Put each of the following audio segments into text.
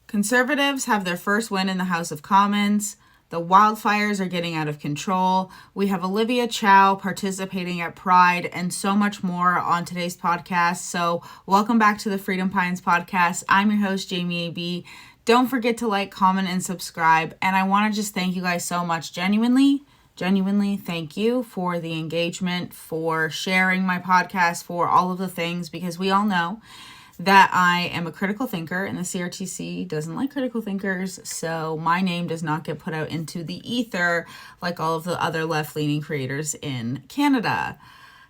Conservatives have their first win in the House of Commons. The wildfires are getting out of control. We have Olivia Chow participating at Pride and so much more on today's podcast. So welcome back to the Freedom Pines podcast. I'm your host, Jamie A.B. Don't forget to like, comment, and subscribe. And I want to just thank you guys so much. Genuinely thank you for the engagement, for sharing my podcast, for all of the things, because we all know that I am a critical thinker and the CRTC doesn't like critical thinkers. So my name does not get put out into the ether like all of the other left-leaning creators in Canada.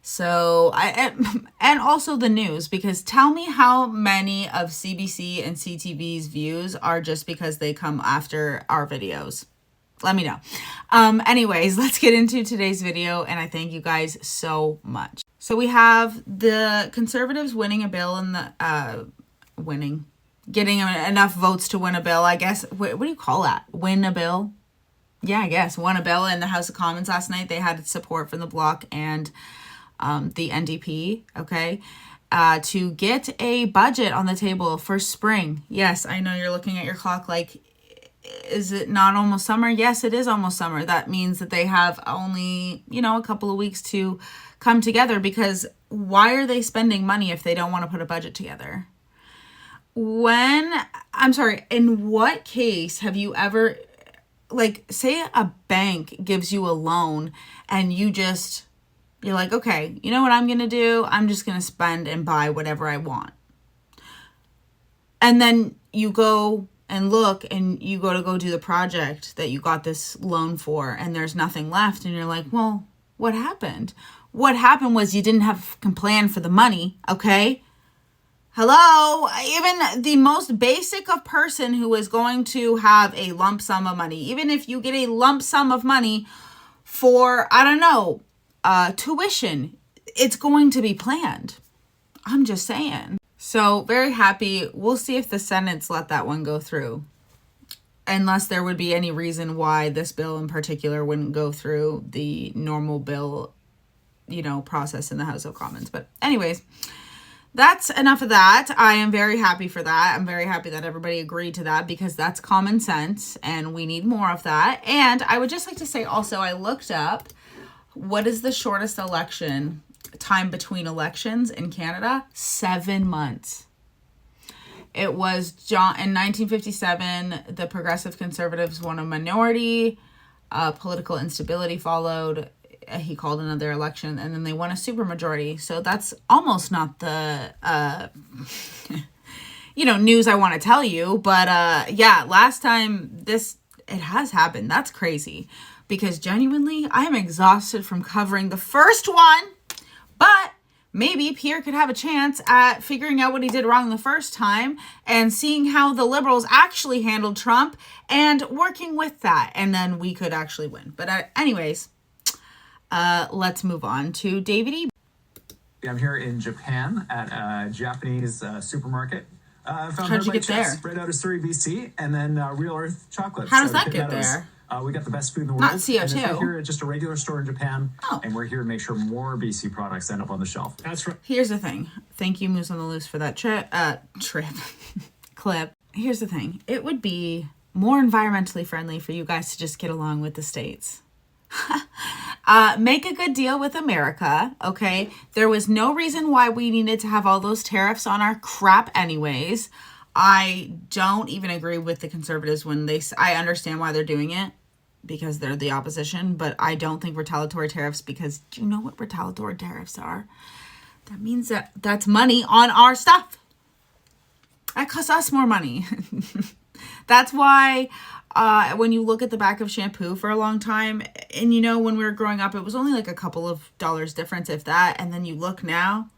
So and also the news, because tell me how many of CBC and CTV's views are just because they come after our videos. Let me know. Anyways, let's get into today's video, and I thank you guys so much. So we have the Conservatives winning a bill in the getting enough votes to win a bill, I guess. What do you call that? Win a bill? Yeah, I guess. Won a bill in the House of Commons last night. They had support from the Bloq and the NDP, okay, to get a budget on the table for spring. Yes, I know you're looking at your clock like, is it not almost summer? Yes, it is almost summer. That means that they have only, a couple of weeks to come together, because why are they spending money if they don't want to put a budget together? In what case have you ever, say a bank gives you a loan and you're like, okay, you know what I'm going to do? I'm just going to spend and buy whatever I want. And then you go and look and you go do the project that you got this loan for, and there's nothing left. And you're like, well, what happened? What happened was you didn't have a plan for the money, okay? Hello? Even the most basic of person who is going to have a lump sum of money, even if you get a lump sum of money for, tuition, it's going to be planned. I'm just saying. So very happy. We'll see if the Senate's let that one go through. Unless there would be any reason why this bill in particular wouldn't go through the normal bill, process in the House of Commons. But anyways, that's enough of that. I am very happy for that. I'm very happy that everybody agreed to that, because that's common sense and we need more of that. And I would just like to say also, I looked up what is the shortest election time between elections in Canada. 7 months. It was in 1957, the Progressive Conservatives won a minority. Political instability followed. He called another election, and then they won a supermajority. So that's almost not the news I want to tell you. But last time it has happened. That's crazy, because genuinely I am exhausted from covering the first one. But maybe Pierre could have a chance at figuring out what he did wrong the first time and seeing how the Liberals actually handled Trump and working with that. And then we could actually win. But anyways, let's move on to David E. I'm here in Japan at a Japanese supermarket. Found How'd you get there? Right out of Surrey, BC, and then Real Earth chocolate. How does that get there? We got the best food in the world. Not CO2. And we're here at just a regular store in Japan, Oh. and we're here to make sure more BC products end up on the shelf. That's right. Here's the thing. Thank you, Moose on the Loose, for that clip. Here's the thing. It would be more environmentally friendly for you guys to just get along with the states. Make a good deal with America, okay? There was no reason why we needed to have all those tariffs on our crap anyways. I don't even agree with the Conservatives when I understand why they're doing it, because they're the opposition, but I don't think retaliatory tariffs, because do you know what retaliatory tariffs are? That means that's money on our stuff. That costs us more money. That's why when you look at the back of shampoo for a long time, and when we were growing up, it was only like a couple of dollars difference, if that, and then you look now,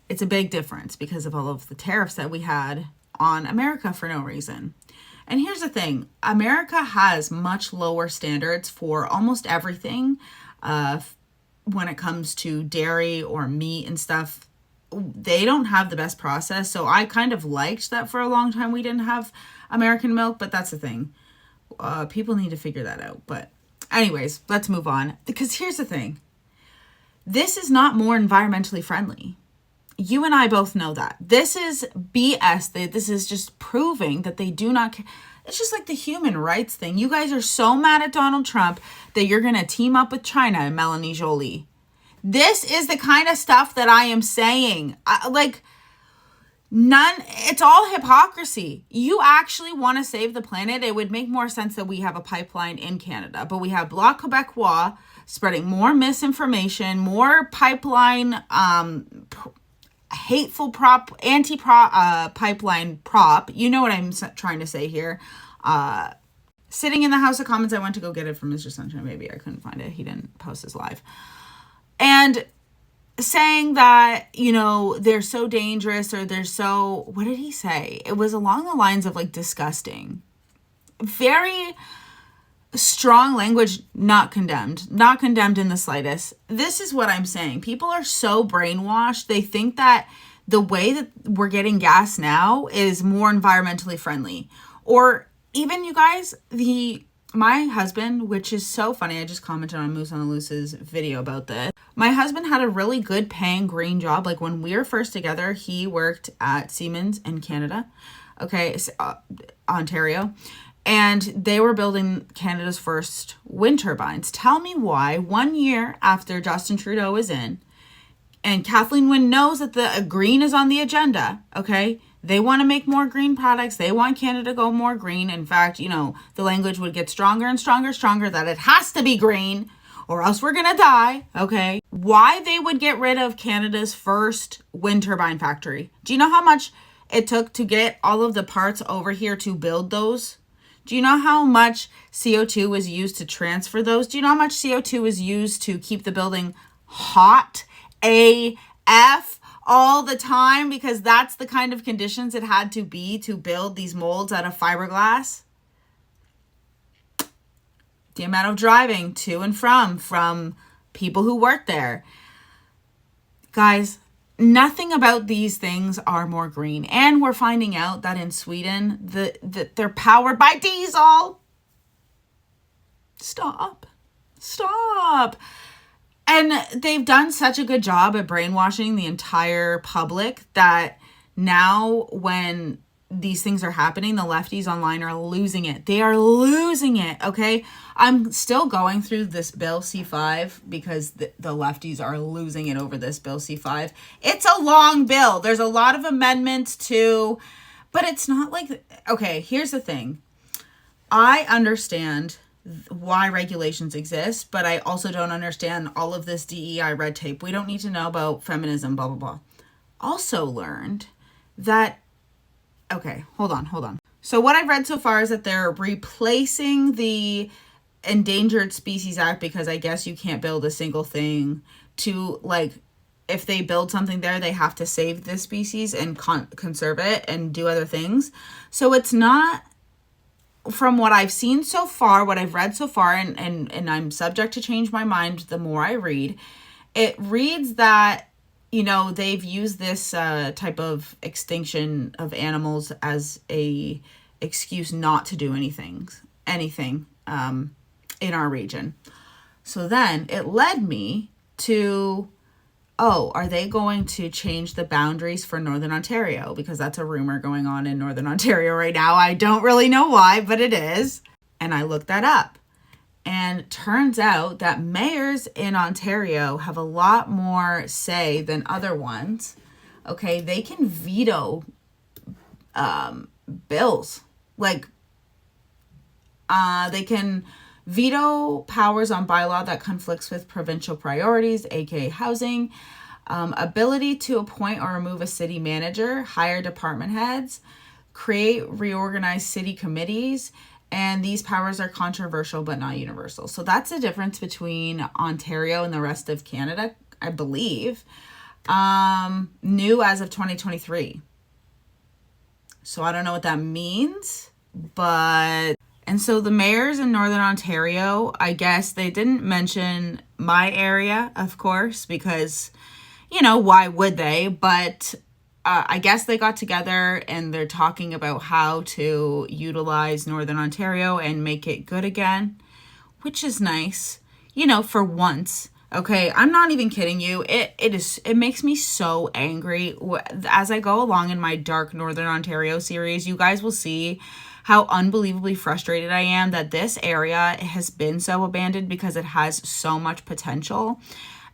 it's a big difference because of all of the tariffs that we had on America for no reason. And here's the thing. America has much lower standards for almost everything when it comes to dairy or meat and stuff. They don't have the best process. So I kind of liked that for a long time we didn't have American milk, but that's the thing. People need to figure that out. But anyways, let's move on. Because here's the thing. This is not more environmentally friendly. You and I both know that. This is BS. This is just proving that they do not care. It's just like the human rights thing. You guys are so mad at Donald Trump that you're going to team up with China and Melanie Joly. This is the kind of stuff that I am saying. It's all hypocrisy. You actually want to save the planet. It would make more sense that we have a pipeline in Canada, but we have Bloq Québécois spreading more misinformation, more pipeline, hateful pipeline prop. You know what I'm trying to say here. Sitting in the House of Commons, I went to go get it from Mr. Sunshine Baby. I couldn't find it. He didn't post his live. And saying that, they're so dangerous or they're so, what did he say? It was along the lines of like disgusting. Very strong language, not condemned in the slightest. This is what I'm saying. People are so brainwashed. They think that the way that we're getting gas now is more environmentally friendly. Or even, you guys, my husband, which is so funny, I just commented on Moose on the Loose's video about this. My husband had a really good paying green job. Like when we were first together, he worked at Siemens in Canada, Ontario, and they were building Canada's first wind turbines. Tell me why 1 year after Justin Trudeau was in, and Kathleen Wynne knows that the green is on the agenda, okay? They want to make more green products. They want Canada to go more green. In fact, the language would get stronger and stronger that it has to be green or else we're going to die, okay? Why they would get rid of Canada's first wind turbine factory? Do you know how much it took to get all of the parts over here to build those? Do you know how much CO2 was used to transfer those? Do you know how much CO2 was used to keep the building hot AF all the time? Because that's the kind of conditions it had to be to build these molds out of fiberglass. The amount of driving to and from people who work there. Guys, nothing about these things are more green. And we're finding out that in Sweden, they're powered by diesel. Stop. And they've done such a good job at brainwashing the entire public that now when these things are happening, the lefties online are losing it. They are losing it, okay? I'm still going through this Bill C5 because the lefties are losing it over this Bill C5. It's a long bill. There's a lot of amendments too, but it's not like, okay, here's the thing. I understand why regulations exist, but I also don't understand all of this DEI red tape. We don't need to know about feminism, blah, blah, blah. Also learned that, okay, hold on. So what I've read so far is that they're replacing the Endangered Species Act because I guess you can't build a single thing to, like, if they build something there, they have to save this species and conserve it and do other things. So it's not, from what I've seen so far, what I've read so far, and I'm subject to change my mind the more I read, it reads that, they've used this type of extinction of animals as a excuse not to do anything in our region. So then it led me to, are they going to change the boundaries for Northern Ontario? Because that's a rumor going on in Northern Ontario right now. I don't really know why, but it is. And I looked that up. And turns out that mayors in Ontario have a lot more say than other ones. Okay, they can veto bills. Like, they can veto powers on bylaw that conflicts with provincial priorities, aka housing, ability to appoint or remove a city manager, hire department heads, reorganize city committees, and these powers are controversial but not universal. So that's the difference between Ontario and the rest of Canada, I believe. New as of 2023. So I don't know what that means, but... And so the mayors in Northern Ontario, I guess they didn't mention my area, of course, because, why would they? But I guess they got together and they're talking about how to utilize Northern Ontario and make it good again, which is nice, for once. Okay, I'm not even kidding you. It makes me so angry. As I go along in my Dark Northern Ontario series, you guys will see how unbelievably frustrated I am that this area has been so abandoned because it has so much potential.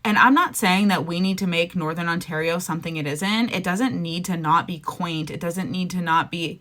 And I'm not saying that we need to make Northern Ontario something it isn't. It doesn't need to not be quaint. It doesn't need to not be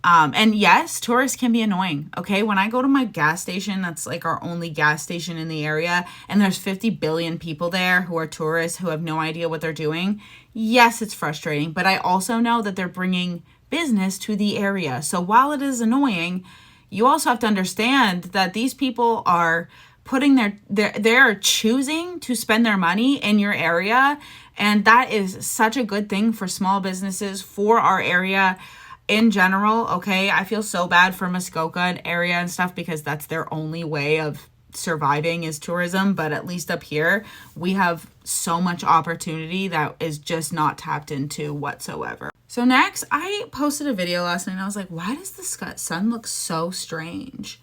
and yes, tourists can be annoying. Okay. When I go to my gas station, that's like our only gas station in the area, and there's 50 billion people there who are tourists who have no idea what they're doing. Yes, it's frustrating, but I also know that they're bringing business to the area. So while it is annoying, you also have to understand that these people are putting they're choosing to spend their money in your area. And that is such a good thing for small businesses, for our area in general. Okay, I feel so bad for Muskoka and area and stuff because that's their only way of surviving is tourism. But at least up here, we have so much opportunity that is just not tapped into whatsoever. So next, I posted a video last night and I was like, why does the sun look so strange?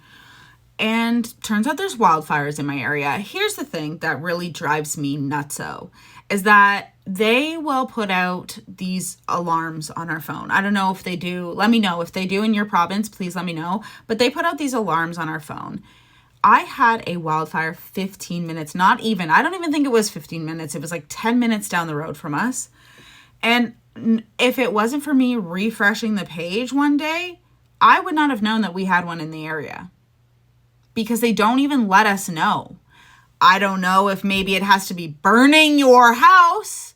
And turns out there's wildfires in my area. Here's the thing that really drives me nutso is that they will put out these alarms on our phone. I don't know if they do. Let me know if they do in your province. Please let me know. But they put out these alarms on our phone. I had a wildfire 15 minutes, not even. I don't even think it was 15 minutes. It was like 10 minutes down the road from us. And if it wasn't for me refreshing the page one day, I would not have known that we had one in the area. Because they don't even let us know. I don't know if maybe it has to be burning your house,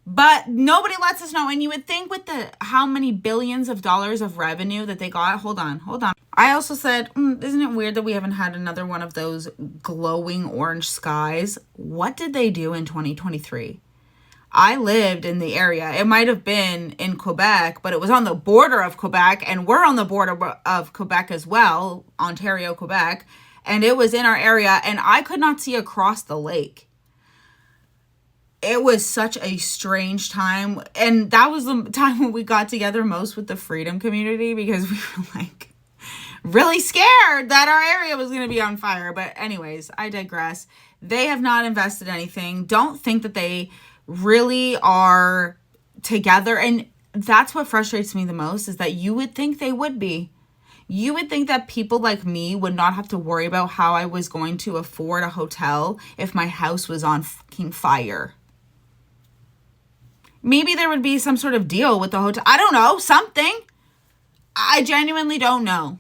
but nobody lets us know. And you would think with how many billions of dollars of revenue that they got. Hold on. I also said, isn't it weird that we haven't had another one of those glowing orange skies? What did they do in 2023? I lived in the area. It might have been in Quebec, but it was on the border of Quebec, and we're on the border of Quebec as well, Ontario, Quebec, and it was in our area, and I could not see across the lake. It was such a strange time, and that was the time when we got together most with the Freedom community because we were like really scared that our area was going to be on fire. But anyways, I digress. They have not invested anything. Don't think that they really are together. And that's what frustrates me the most is that you would think they would be. You would think that people like me would not have to worry about how I was going to afford a hotel if my house was on fucking fire. Maybe there would be some sort of deal with the hotel. I don't know, something. I genuinely don't know.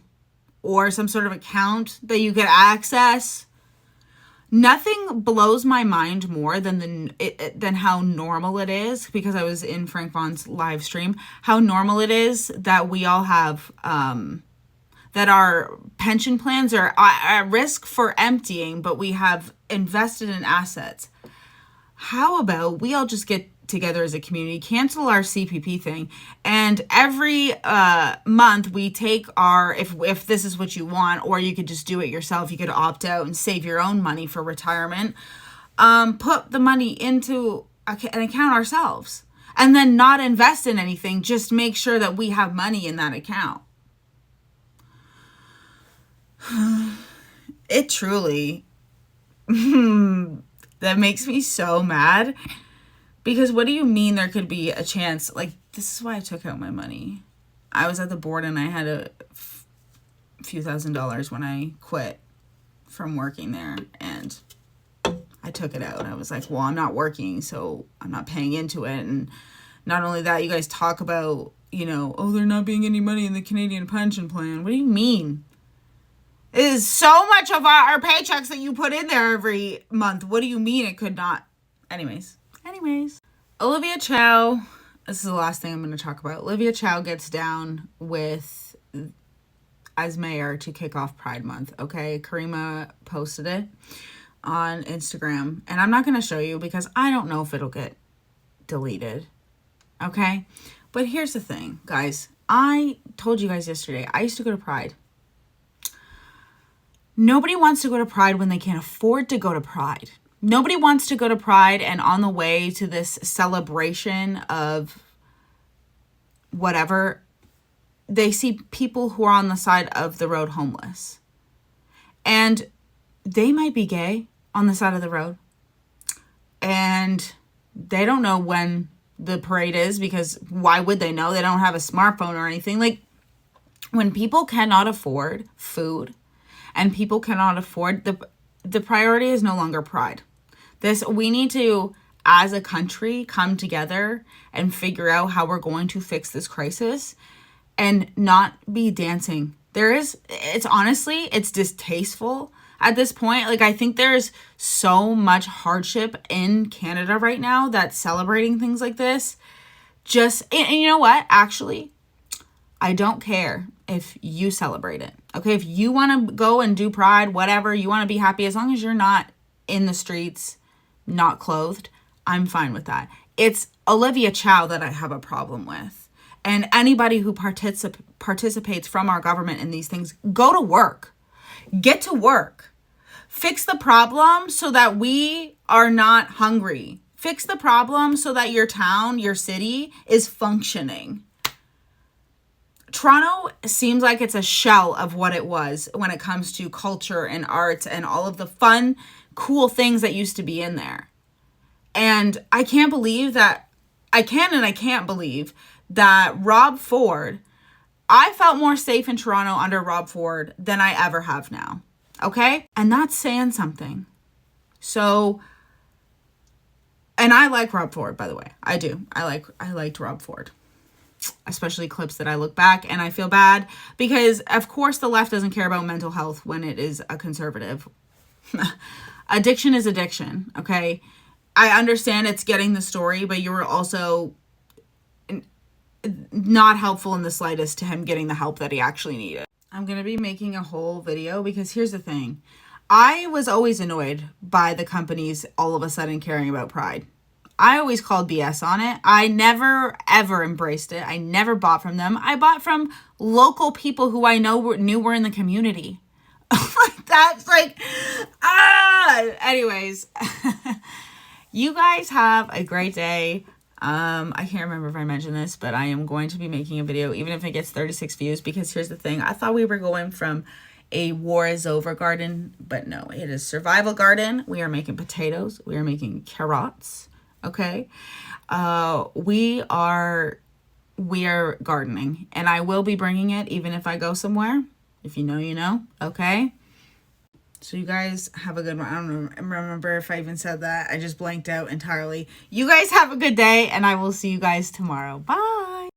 Or some sort of account that you could access. Nothing blows my mind more than how normal it is, because I was in Frank Vaughn's live stream, how normal it is that we all have, that our pension plans are at risk for emptying, but we have invested in assets. How about we all just get together as a community, cancel our CPP thing, and every month we take our, if this is what you want, or you could just do it yourself, you could opt out and save your own money for retirement, put the money into an account ourselves, and then not invest in anything, just make sure that we have money in that account. It truly, that makes me so mad. Because what do you mean there could be a chance? Like, this is why I took out my money. I was at the board and I had a few $1,000s when I quit from working there. And I took it out. I was like, well, I'm not working, so I'm not paying into it. And not only that, you guys talk about, oh, there not being any money in the Canadian pension plan. What do you mean? It is so much of our paychecks that you put in there every month. What do you mean it could not? Anyways, Olivia Chow, this is the last thing I'm going to talk about. Olivia Chow gets down as mayor to kick off Pride Month, okay? Karima posted it on Instagram, and I'm not going to show you because I don't know if it'll get deleted, okay? But here's the thing, guys. I told you guys yesterday, I used to go to Pride. Nobody wants to go to Pride when they can't afford to go to Pride. Nobody wants to go to Pride and on the way to this celebration of whatever, they see people who are on the side of the road homeless. And they might be gay on the side of the road. and they don't know when the parade is, because why would they know? They don't have a smartphone or anything. Like, when people cannot afford food and people cannot afford, the priority is no longer pride. We need to, as a country, come together and figure out how we're going to fix this crisis and not be dancing. It's honestly, it's distasteful at this point. Like, I think there's so much hardship in Canada right now that celebrating things like this and you know what? Actually, I don't care if you celebrate it. Okay, if you want to go and do pride, whatever, you want to be happy, as long as you're not in the streets, not clothed, I'm fine with that. It's Olivia Chow that I have a problem with. And anybody who participates from our government in these things, go to work. Get to work. Fix the problem so that we are not hungry. Fix the problem so that your town, your city is functioning. Toronto seems like it's a shell of what it was when it comes to culture and arts and all of the fun, cool things that used to be in there. And I can't believe that, I can't believe that Rob Ford, I felt more safe in Toronto under Rob Ford than I ever have now. Okay? And that's saying something. So, and I like Rob Ford, by the way. I do. I liked Rob Ford. Especially clips that I look back and I feel bad because, of course, the left doesn't care about mental health when it is a conservative. Addiction is addiction, okay? I understand it's getting the story, but you were also not helpful in the slightest to him getting the help that he actually needed. I'm going to be making a whole video because here's the thing. I was always annoyed by the companies all of a sudden caring about pride. I always called BS on it. I never, ever embraced it. I never bought from them. I bought from local people who I knew were in the community. That's like, anyways, you guys have a great day. I can't remember if I mentioned this, but I am going to be making a video, even if it gets 36 views, because here's the thing. I thought we were going from a war is over garden, but no, it is survival garden. We are making potatoes. We are making carrots. Okay. We are gardening, and I will be bringing it even if I go somewhere. If you know, you know. Okay. So you guys have a good one. I don't remember if I even said that. I just blanked out entirely. You guys have a good day, and I will see you guys tomorrow. Bye.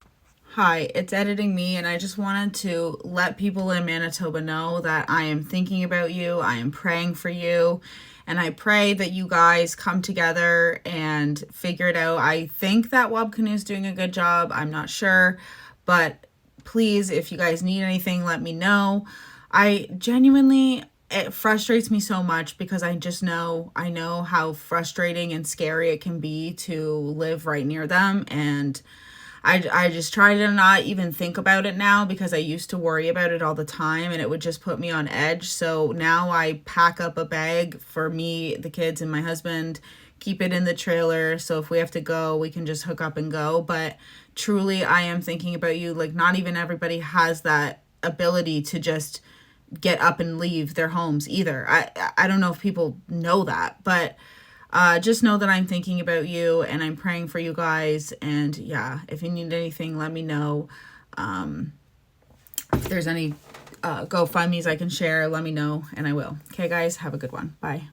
Hi, it's Editing Me, and I just wanted to let people in Manitoba know that I am thinking about you. I am praying for you. And I pray that you guys come together and figure it out. I think that Wob Canoe is doing a good job. I'm not sure. But please, if you guys need anything, let me know. It frustrates me so much because I know how frustrating and scary it can be to live right near them. And I just try to not even think about it now because I used to worry about it all the time and it would just put me on edge. So now I pack up a bag for me, the kids, and my husband, keep it in the trailer. So if we have to go, we can just hook up and go. But truly, I am thinking about you. Like, not even everybody has that ability to just get up and leave their homes either. I don't know if people know that, but just know that I'm thinking about you and I'm praying for you guys. And yeah, if you need anything, let me know. If there's any GoFundMes I can share, let me know and I will. Okay, guys, have a good one. Bye.